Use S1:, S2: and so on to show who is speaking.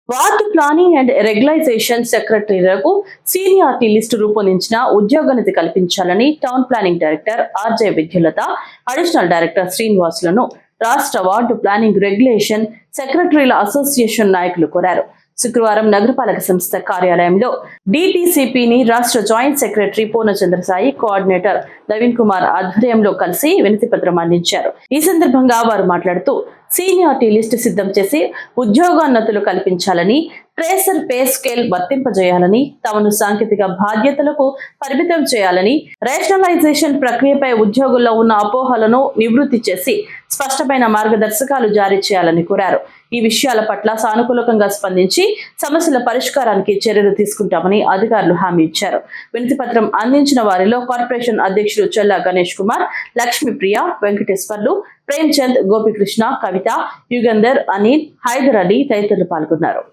S1: Ward planning and regularisation సెక్రటరీలకు seniority list రూపొందించిన ఉద్యోగనిధి కల్పించాలని town planning director RJ Vidyulatha, additional director శ్రీనివాసులను రాష్ట్ర వార్డు ప్లానింగ్ రెగ్యులేషన్ సెక్రటరీల అసోసియేషన్ నాయకులు కోరారు. శుక్రవారం నగరపాలక సంస్థ కార్యాలయంలో డిటిసిపిని రాష్ట్ర joint secretary Purnachandra Sai, coordinator Naveen Kumar ఆధ్వర్యంలో కలిసి వినతి పత్రం అందించారు. ఈ సందర్భంగా వారు మాట్లాడుతూ సీనియారిటీ లిస్టు సిద్ధం చేసి ఉద్యోగోన్నతులు కల్పించాలని, ట్రేసర్ పే స్కేల్ వర్తింపజేయాలని, తమను సాంకేతిక బాధ్యతలకు పరిమితం చేయాలని, రేషనలైజేషన్ ప్రక్రియపై ఉద్యోగుల్లో ఉన్న అపోహలను నివృత్తి చేసి స్పష్టమైన మార్గదర్శకాలు జారీ చేయాలని కోరారు. ఈ విషయాల పట్ల సానుకూలంగా స్పందించి సమస్యల పరిష్కారానికి చర్యలు తీసుకుంటామని అధికారులు హామీ ఇచ్చారు. వినతి పత్రం అందించిన వారిలో కార్పొరేషన్ అధ్యక్షులు చెల్లా గణేష్ కుమార్, లక్ష్మీప్రియ, వెంకటేశ్వర్లు, ప్రేమ్చంద్, గోపికృష్ణ, కవిత, యుగంధర్, అనిల్, హైదర్ అలీ తదితరులు పాల్గొన్నారు.